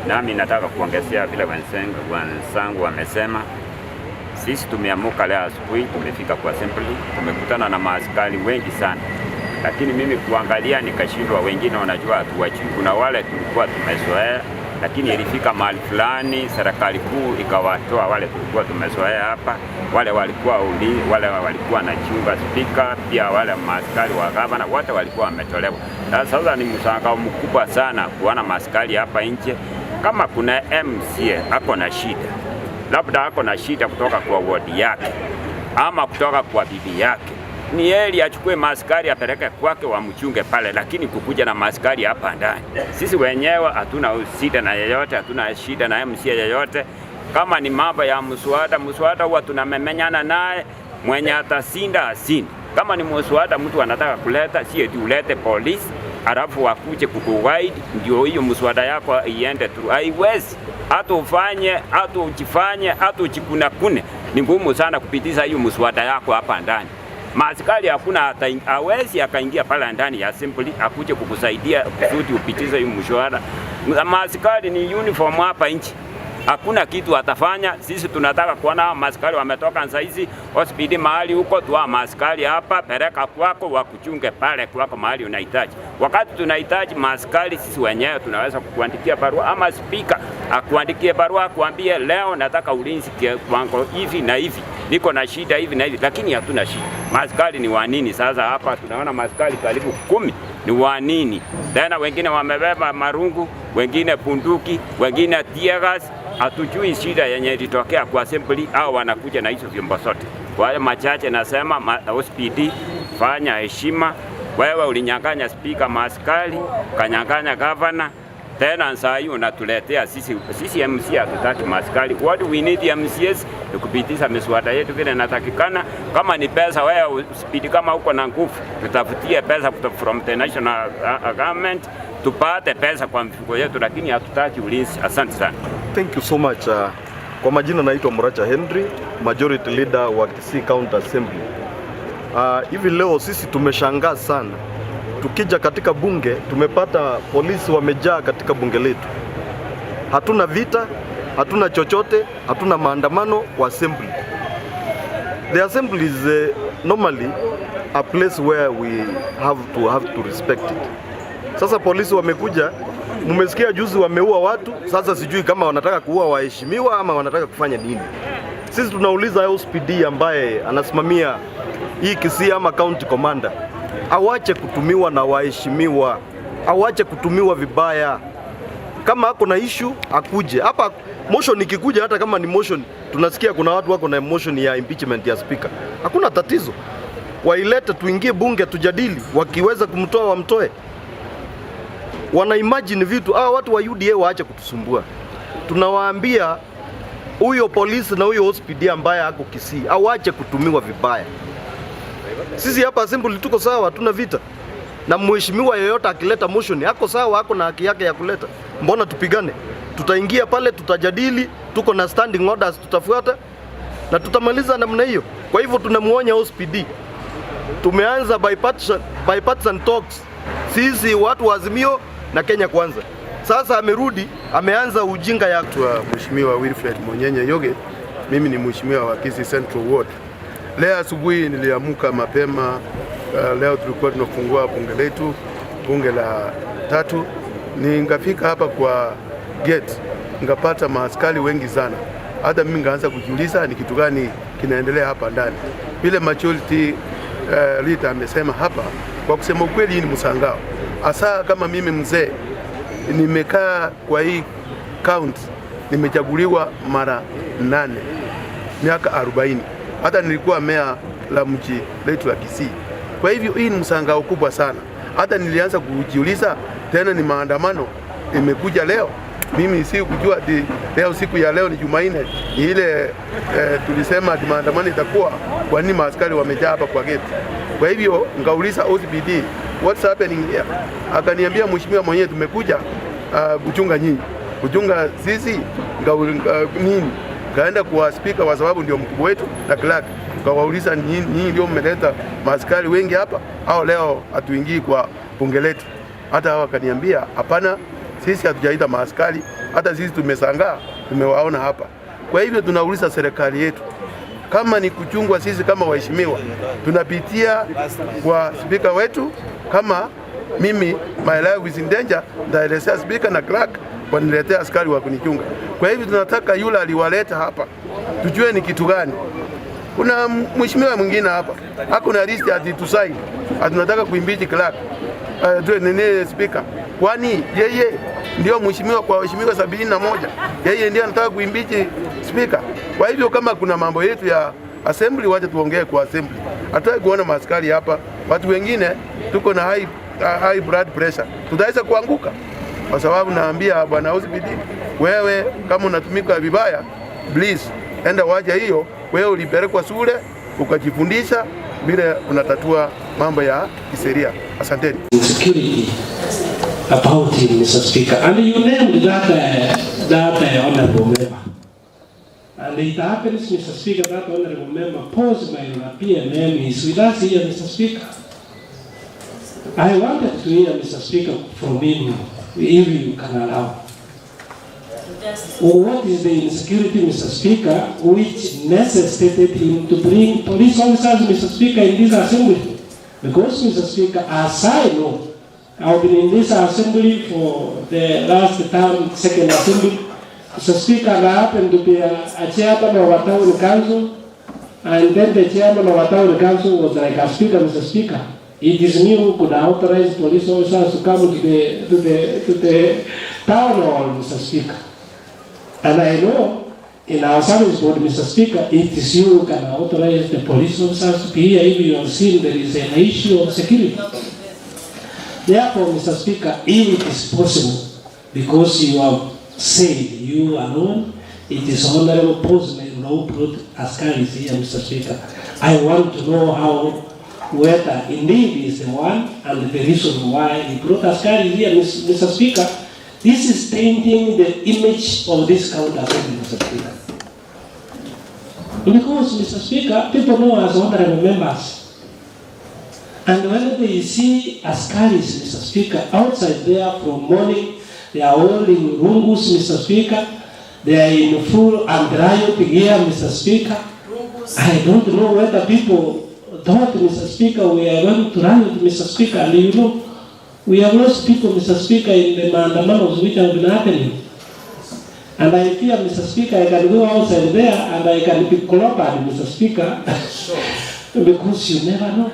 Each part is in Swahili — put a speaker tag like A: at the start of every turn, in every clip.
A: Nami nataka kuongezea vile wenzangu wamesema. Sisi tumeamuka leo asubuhi, tumefika kwa assembly, tumekutana na maaskari wengi sana. Lakini mimi kuangalia nikashindwa, wengine wanajua hatuwajui. Kuna wale tulikuwa tumezoea, lakini ilifika mahali fulani serikali kuu ikawatoa wale tulikuwa tumezoea hapa. Wale walikuwa na chunga speaker, pia wale maaskari wa gavana wote walikuwa wametolewa. Sasa ni mshangao mkubwa sana kuona maaskari hapa nje. Kama kuna MCA ako na shida, labda ako na shida kutoka kwa ward yake ama kutoka kwa bibi yake, ni yeye achukue maaskari apeleke kwake wamchunge pale, lakini kukuja na maaskari hapa ndani. Sisi wenyewe hatuna shida na yeyote, hatuna shida na MCA yeyote. Kama ni mambo ya mswada huwa tunamemenyana naye, mwenye atasinda asini. Kama ni mswada mtu anataka kuleta, si eti ulete polisi alafu wakuje kukuguide ndio hiyo mswada yako iende through. Haiwezi. Hata ufanye, hata ujifanye, hata ujikunakune, ni ngumu sana kupitisha hiyo mswada yako hapa ndani. Maaskari hakuna hawezi akaingia pale ndani ya assembly akuje kukusaidia kusudi upitishe hiyo mswada. Maaskari ni uniform hapa nchi. Hakuna kitu atafanya. Sisi tunataka kuona maaskari wametoka saizi OCPD mahali huko, tuwa maaskari hapa, peleka kwako wakuchunge pale kwako mahali unahitaji. Wakati tunahitaji maaskari, sisi wenyewe tunaweza kukuandikia barua ama speaker akuandikie barua kuambie leo nataka ulinzi kiwango hivi na hivi, niko na shida hivi na hivi, lakini hatuna shida. Maaskari ni wanini sasa hapa? Tunaona maaskari karibu 10 ni wanini. Tena wengine wamebeba marungu, wengine bunduki, wengine tear gas. Hatujui shida yenye ilitokea kwa assembly au wanakuja na hizo vyombo zote. Kwa hiyo machache nasema OCPD fanya heshima. Wewe ulinyang'anya speaker maaskari, kanyang'anya governor, tena saa hiyo unatuletea sisi MCA hatutaki maaskari. What we need MCAs ni kupitisha miswada yetu vile inatakikana. Kama ni pesa, wewe OCPD kama uko na nguvu, tutafutie pesa from the national government, tupate pesa kwa mifuko yetu, lakini hatutaki ulinzi. Asante sana.
B: Thank you so much. Kwa majina naitwa Muracha Henry, Majority Leader wa Kisii County Assembly. Hivi leo sisi tumeshangaa sana. Tukija katika bunge tumepata polisi wamejaa katika bunge letu. Hatuna vita, hatuna chochote, hatuna maandamano kwa assembly. The assembly is normally a place where we have to respect it. Sasa polisi wamekuja, mmesikia juzi wameua watu, sasa sijui kama wanataka kuua waheshimiwa ama wanataka kufanya nini. Sisi tunauliza OCPD ambaye anasimamia hii Kisii ama county commander, awache kutumiwa na waheshimiwa, awache kutumiwa vibaya. Kama hako na issue akuje hapa. Motion ikikuja, hata kama ni motion, tunasikia kuna watu wako na motion ya impeachment ya speaker, hakuna tatizo, wailete tuingie bunge tujadili, wakiweza kumtoa wamtoe. Wana imagine vitu. Watu wa UDA waache kutusumbua. Tunawaambia huyo polisi na huyo OCPD ambaye hako Kisii awache kutumiwa vibaya. Sisi hapa assembly tuko sawa, hatuna vita. Na mheshimiwa yeyote akileta motion hako sawa, hako na haki yake ya kuleta. Mbona tupigane? Tutaingia pale, tutajadili, tuko na standing orders tutafuata na tutamaliza namna hiyo. Kwa hivyo tunamuonya OCPD. Tumeanza bipartisan talks. Sisi watu wa Azimio na Kenya Kwanza. Sasa amerudi, ameanza ujinga ya
C: Mheshimiwa Wilfred Monyenye Yoge. Mimi ni mheshimiwa wa Kisii Central Ward. Leo asubuhi niliamuka mapema. Leo tulikuwa tunafungua bunge letu, bunge la 3. Ningafika hapa kwa gate, ngapata maaskari wengi sana. Hata mimi ngaanza kujiuliza ni kitu gani kinaendelea hapa ndani. Vile majority leader amesema hapa, kwa kusema ukweli ni msangao. Asa kama mimi mzee nimekaa kwa hii county, nimechaguliwa mara 8, miaka 40. Hata nilikuwa mea la mji letu la Kisii. Kwa hivyo hii ni msangao kubwa sana. Hata nilianza kujiuliza tena ni maandamano imekuja leo. Mimi si kujua leo, siku ya leo ni Jumanne, ni ile tulisema maandamano itakuwa, kwa nini maaskari wamejaa hapa kwa gate. Kwa hivyo ngauliza OCPD, what's happening here? Akaniambia mheshimiwa mwenyewe tumekuja kuchunga nyinyi. Kuchunga sisi nini? Kaenda kwa speaker kwa sababu ndio mkubwa wetu na clerk. Kawauliza nyinyi ndio mmeleta maaskari wengi hapa au leo hatuingii kwa bunge letu? Hata hao wakaniambia hapana, sisi hatujaita maaskari, hata sisi tumesangaa, tumewaona hapa. Kwa hivyo tunauliza serikali yetu, kama ni kuchungwa, sisi kama waheshimiwa tunapitia kwa spika wetu. Kama mimi my life is in danger, ndaelezea spika na clerk waniletea askari wa kunichunga. Kwa hivyo tunataka yule aliwaleta hapa tujue ni kitu gani. Kuna mheshimiwa mwingine hapa hakuna list ati tusaini, tunataka kuimpeach clerk nene spika. Kwani yeye ndio mheshimiwa kwa waheshimiwa 71? Yeye ndio anataka kuimpeach spika. Kwa hivyo kama kuna mambo yetu ya assembly, wacha tuongee kwa assembly. Hataki kuona maaskari hapa. Watu wengine tuko na high blood pressure, tutaweza kuanguka. Kwa sababu naambia bwana OCPD, wewe kama unatumika vibaya, please enda waja hiyo. Wewe ulipelekwa shule ukajifundisha vile unatatua mambo ya kisheria. Asanteni.
D: Security about it, Mr. Speaker, and you named that honorable member. And it happens, Mr. Speaker, that honorable member posed by European name is with us here, Mr. Speaker. I wanted to hear, Mr. Speaker, from him, if you can allow. What is the insecurity, Mr. Speaker, which necessitated him to bring police officers, Mr. Speaker, in this assembly? Because, Mr. Speaker, as I know, I've been in this assembly for the last term, second assembly. Mr. Speaker, I happened to be a chairman of a town council, and then the chairman of a town council was like a speaker, Mr. Speaker. It is me who could authorize police officers to come to the town hall, Mr. Speaker. And I know in our service board, Mr. Speaker, it is you who can authorize the police officers to be here if you have seen there is an issue of security. Therefore, Mr. Speaker, if it is possible, because you have said you alone, it is Honorable Postman who brought ASKARIS here, Mr. Speaker. I want to know whether indeed is the one and the reason why he brought ASKARIS here, Mr. Speaker. This is tainting the image of this county assembly, Mr. Speaker. Because, Mr. Speaker, people know us honorable members. And when they see ASKARIS, Mr. Speaker, outside there from morning, they are all in rungus, Mr. Speaker. They are in full and riot gear, Mr. Speaker. I don't know whether people thought, Mr. Speaker, we are going to riot, Mr. Speaker. And you know, we have lost people, Mr. Speaker, in the maandamanos which have been happening. And I fear, Mr. Speaker, I can go outside there and I can be clobbered, Mr. Speaker, because you never know.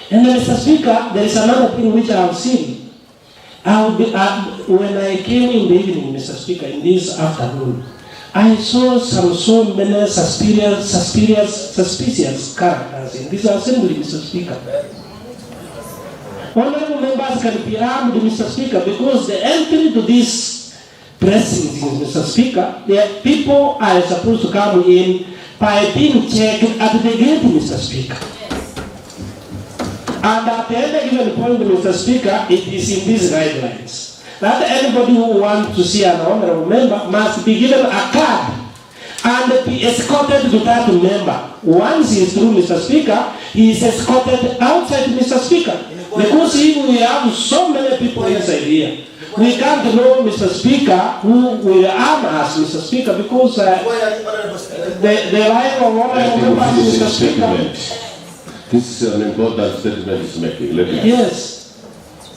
D: And then, Mr. Speaker, there is another thing which I have seen. When I came in the evening, Mr. Speaker, in this afternoon, I saw so many suspicious characters in this assembly, Mr. Speaker. Honorable members can be armed, Mr. Speaker, because the entry to this precincts, Mr. Speaker, the people are supposed to come in by being checked at the gate, Mr. Speaker. And at the end given point, Mr. Speaker, it is in these guidelines that anybody who wants to see an honorable member must be given a card and be escorted to that member. Once he is through, Mr. Speaker, he is escorted outside, Mr. Speaker. Because if we have so many people inside here, we can't know, Mr. Speaker, who will arm us, Mr. Speaker, because the right of honorable members, Mr. Speaker.
E: This is an important statement he's making.
D: Yes.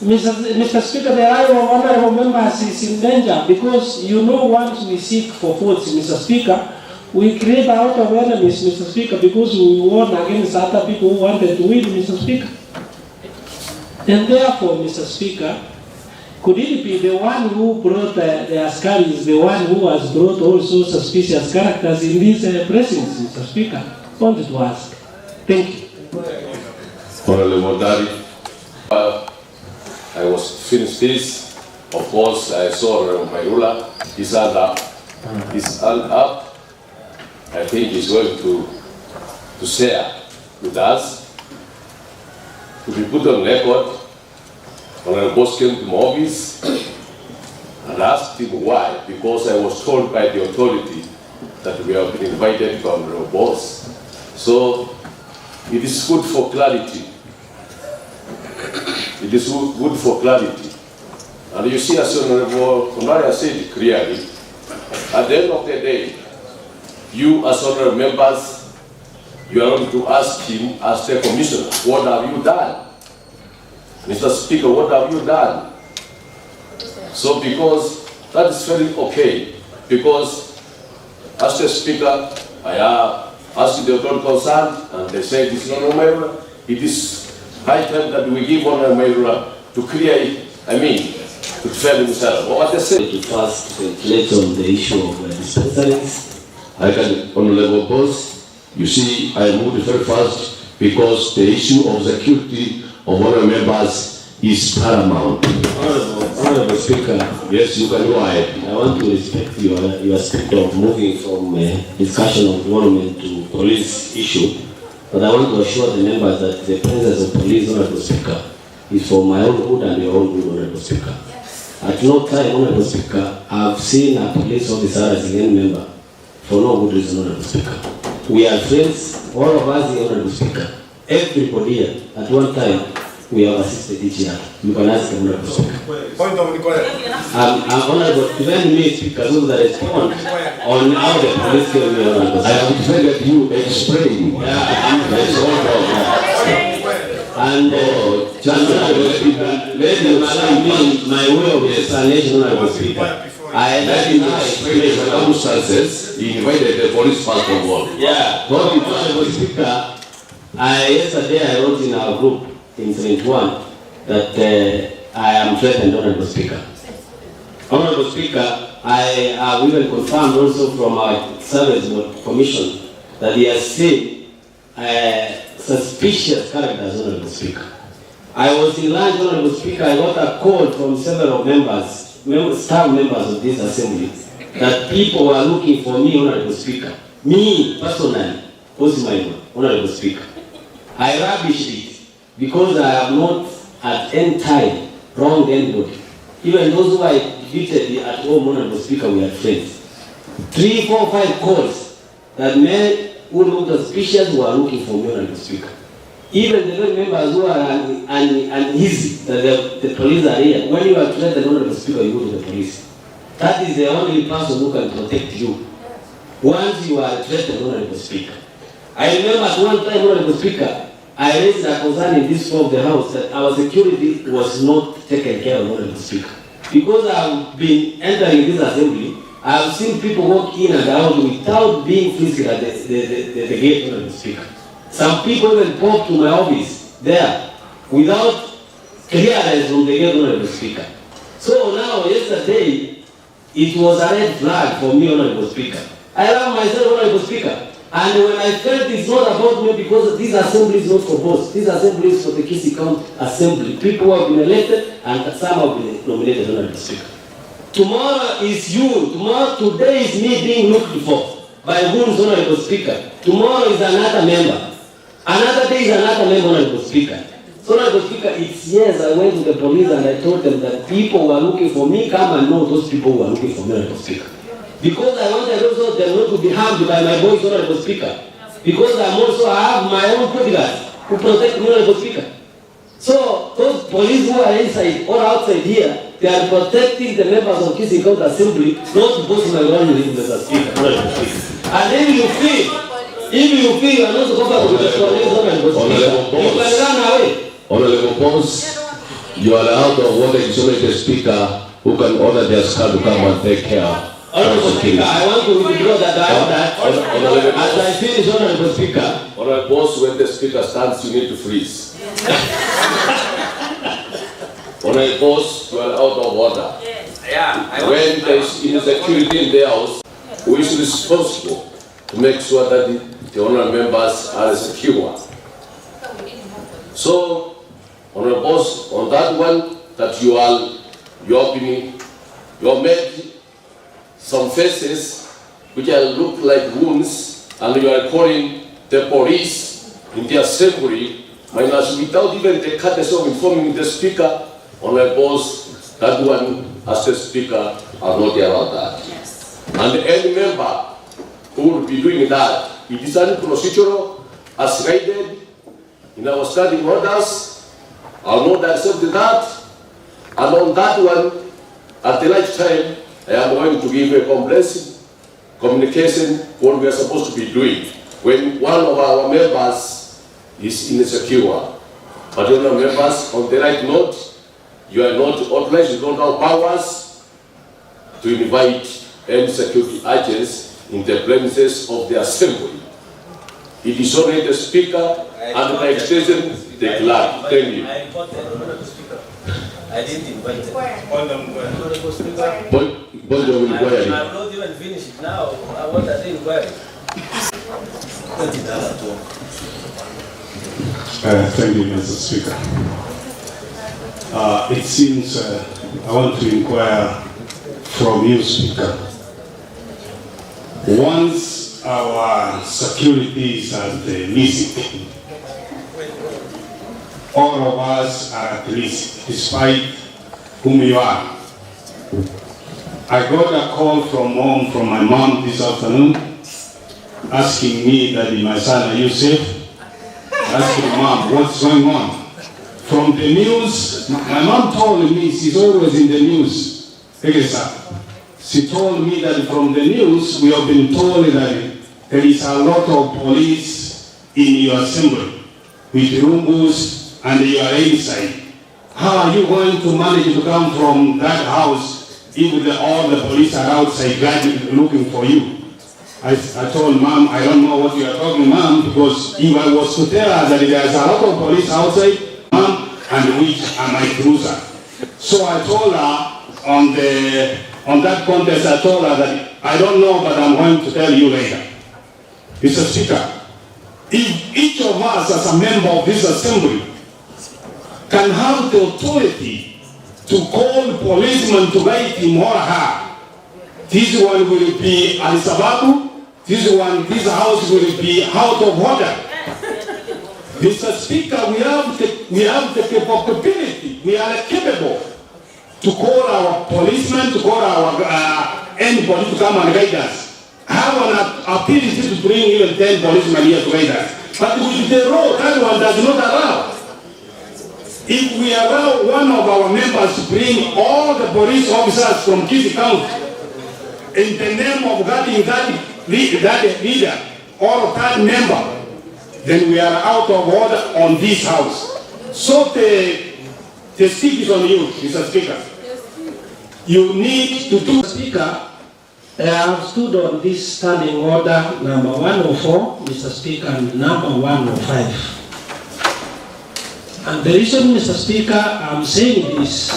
D: Mr. Speaker, the right of honorable members is in danger because you know once we seek for votes, Mr. Speaker, we create out of enemies, Mr. Speaker, because we won against other people who wanted to win, Mr. Speaker. And therefore, Mr. Speaker, could it be the one who brought the ASKARIS, the one who has brought also suspicious characters in these precincts, Mr. Speaker? I wanted to ask. Thank you.
E: Honorable Modari, I was finished this. Of course, I saw my ruler. His hand up. I think he's going to share with us, to be put on record. Honorable Boss came to my office and asked him why, because I was told by the authority that we have been invited to Honorable Boss. So it is good for clarity. It is good for clarity. And you see, as Honorable Kumaria said clearly, At the end of the day, you as honorable members, you are going to ask him as the commissioner, what have you done? Mr. Speaker, what have you done? So because that is very okay, because as the Speaker, I asked the authority concerned, and they said it's not Mayor. It is high time that we give Honorable Mayor to create, to defend himself. What they say?
F: To first ventilate on the issue of dispensaries.
E: I can, Honorable Boss, you see, I moved very fast because the issue of security of honorable members is paramount.
F: Honorable Speaker,
E: yes, you can go ahead.
F: I want to respect your spirit of moving from discussion of government to police issue, but I want to assure the members that the presence of police, Honorable Speaker, is for my own good and your own good, Honorable Speaker. At no time, Honorable Speaker, I have seen a police officer as a gang member for no good reason, Honorable Speaker. We are friends, all of us here, Honorable Speaker. Everybody here, at one time, we have assisted each other. You can ask the Honorable Speaker. Honorable, defend me, Speaker, so that I respond on how the police came here, Honorable Speaker.
E: I have defended you explain.
F: And my way of explanation, Honorable Speaker.
E: I explain circumstances. He invited the police part of work.
F: Yeah, Honorable Speaker, yesterday I wrote in our group in 71 that I am threatened, Honorable Speaker. Honorable Speaker, I have even confirmed also from our service commission that he has seen suspicious characters, Honorable Speaker. I was in lunch, Honorable Speaker, I got a call from several staff members of this assembly that people were looking for me, Honorable Speaker. Me, personally, Honorable Speaker. I rubbished it because I have not at any time wronged anybody. Even those who I defeated at home, Honorable Speaker, we are friends. 3, 4, 5 calls that men who looked suspicious were looking for me, Honorable Speaker. Even the very members who are uneasy that the police are here, when you are threatened, Honorable Speaker, you go to the police. That is the only person who can protect you once you are threatened, Honorable Speaker. I remember at one time, Honorable Speaker, I raised a concern in this floor of the House that our security was not taken care of, Honorable Speaker. Because I have been entering this assembly, I have seen people walk in and out without being frisked at the gate, Honorable Speaker. Some people even pop to my office there without clearance from the gate, Honorable Speaker. So now, yesterday, it was a red flag for me, Honorable Speaker. I love myself, Honorable Speaker. And when I felt it's not about me because this assembly is not for both. This assembly is for the Kisii County Assembly. People who have been elected and some have been nominated, Honorable Speaker. Tomorrow is you. Today is me being looked for by whom, Honorable Speaker. Tomorrow is another member. Another day is another member, Honorable Speaker. So, Honorable Speaker, it's yes, I went to the police and I told them that people who are looking for me, come and know those people who are looking for me, Honorable Speaker. Because I wanted also them not to be harmed by my voice, Honorable Speaker. Because I have my own bodyguards who protect me, Honorable Speaker. So those police who are inside or outside here, they are protecting the members of Kisii County Assembly, not both my own Mr. Speaker, Honorable Speaker. And if you feel you are not supposed to be the police, Honorable Speaker, you can run away.
E: Honorable Boss, you are out of order. It's only the Speaker who can order the ASKARIS to come and take care.
F: Honorable Speaker, I want to withdraw that I have that. As I finish, Honorable Speaker.
E: Honorable Boss, when the Speaker stands, you need to freeze. Honorable Boss, you are out of order. When there is insecurity in the House, who is responsible to make sure that the honorable members are secure? So, Honorable Boss, on that one, that you have made some faces which look like wounds, and you are calling the police in the assembly, minus without even the courtesy of informing the Speaker. Honorable Boss, that one, as the Speaker, are not allowed that. Yes. And any member who will be doing that, it is unprocedural, as guided in our standing orders. I will not accept that. And on that one, at the right time, I I am going to give a comprehensive communication what we are supposed to be doing when one of our members is insecure. But on the members, on the right note, you are not authorized, you don't have powers to invite any security agents in the premises of the assembly. It is only the speaker and by extension the clerk. Thank you.
G: I reported the speaker. I didn't invite them. I'm not even finished now. I want to inquire.
H: Thank you, Mr. Speaker. It seems I want to inquire from you, Speaker. Once our security is at risk, all of us are at risk, despite whom you are. I got a call from my mom this afternoon, asking me that my son, are you safe? Asking Mom, what's going on? From the news, my mom told me, she's always in the news. Okay, sir. She told me that from the news, we have been told that there is a lot of police in your assembly, with rumbos, and you are inside. How are you going to manage to come from that house if all the police are outside looking for you? I told Mom, I don't know what you are talking, Mom, because if I was to tell her that there's a lot of police outside, Mom, and which are my cruiser. So I told her on that contest, I told her that I don't know, but I'm going to tell you later. Mr. Speaker, if each of us as a member of this assembly can have the authority to call policemen to guide him or her, this one will be al-sababu, this house will be out of order. Mr. Speaker, we have the capability, we are capable to call our policemen, to call our anybody to come and guide us. I have an ability to bring even 10 policemen here to guide us. But with the law, that one does not allow. If we allow one of our members to bring all the police officers from Kisii County in the name of guarding that leader or that member, then we are out of order on this house. So the stick is on you, Mr. Speaker. You need to do.
D: Speaker, I have stood on this standing order number 104, Mr. Speaker, and number 105. And the reason, Mr. Speaker, I'm saying this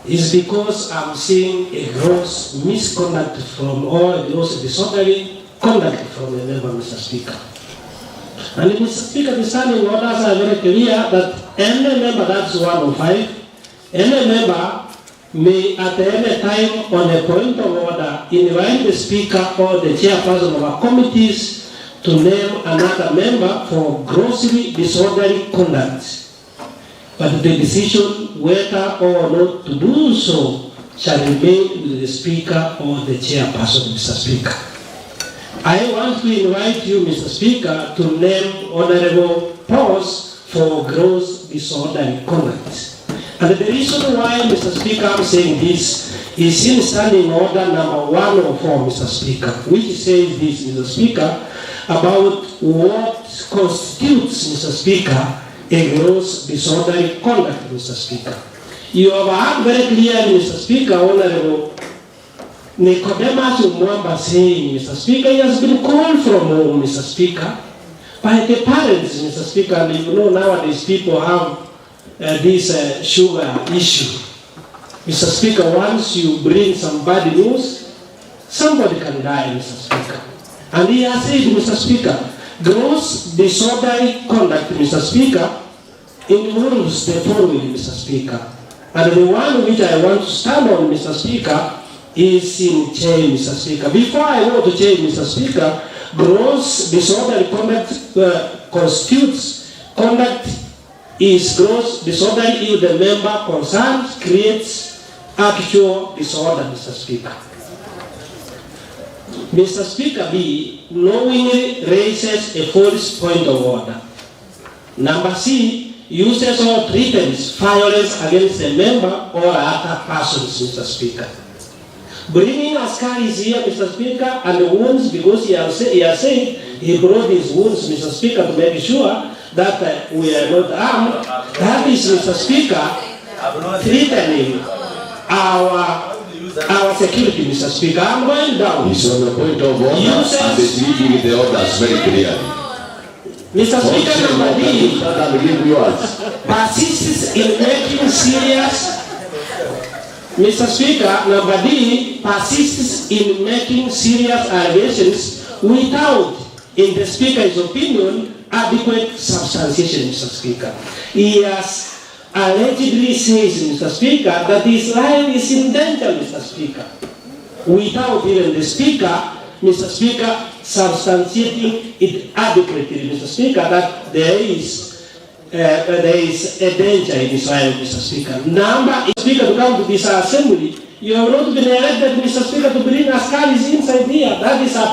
D: is because I'm seeing a gross misconduct from all, a gross disorderly conduct from the member, Mr. Speaker. And Mr. Speaker, the standing orders are very clear that any member, that's 105, any member may at any time on a point of order invite the Speaker or the chairperson of our committees to name another member for grossly disorderly conduct. But the decision whether or not to do so shall remain with the Speaker or the chairperson, Mr. Speaker. I want to invite you, Mr. Speaker, to name Honorable Pause for gross disorderly conduct. And the reason why, Mr. Speaker, I'm saying this is in standing order number 104, Mr. Speaker, which says this, Mr. Speaker, about what constitutes, Mr. Speaker, a gross disorderly conduct, Mr. Speaker. You have heard very clearly, Mr. Speaker, Honorable Nicodemus Umwamba saying, Mr. Speaker, he has been called from home, Mr. Speaker, by the parents, Mr. Speaker, and you know nowadays people have this sugar issue. Mr. Speaker, once you bring some bad news, somebody can die, Mr. Speaker. And he has said, Mr. Speaker, gross disorderly conduct, Mr. Speaker, involves the following, Mr. Speaker. And the one which I want to stand on, Mr. Speaker, is in change, Mr. Speaker. Before I go to change, Mr. Speaker, gross disorderly conduct constitutes conduct is gross disorderly if the member concerned creates actual disorder, Mr. Speaker. Mr. Speaker, B, knowingly raises a false point of order. Number C, uses or threatens violence against a member or other persons, Mr. Speaker. Bringing ASKARIS here, Mr. Speaker, and the wounds, because he has said he brought his wounds, Mr. Speaker, to make sure that we are not armed. That is, Mr. Speaker, threatening our security, Mr. Speaker. I'm going down.
E: It's on the point of order and reading the orders very clearly.
D: Mr. Speaker, number D persists in making serious. Mr. Speaker, number D persists in making serious allegations without, in the Speaker's opinion, adequate substantiation, Mr. Speaker. He has allegedly says, Mr. Speaker, that his life is in danger, Mr. Speaker, without even the Speaker, Mr. Speaker, substantiating it adequately, Mr. Speaker, that there is a danger in Israel, Mr. Speaker. Number, Speaker, to come to this assembly, you have not been elected, Mr. Speaker, to bring ASKARIS inside here. That is a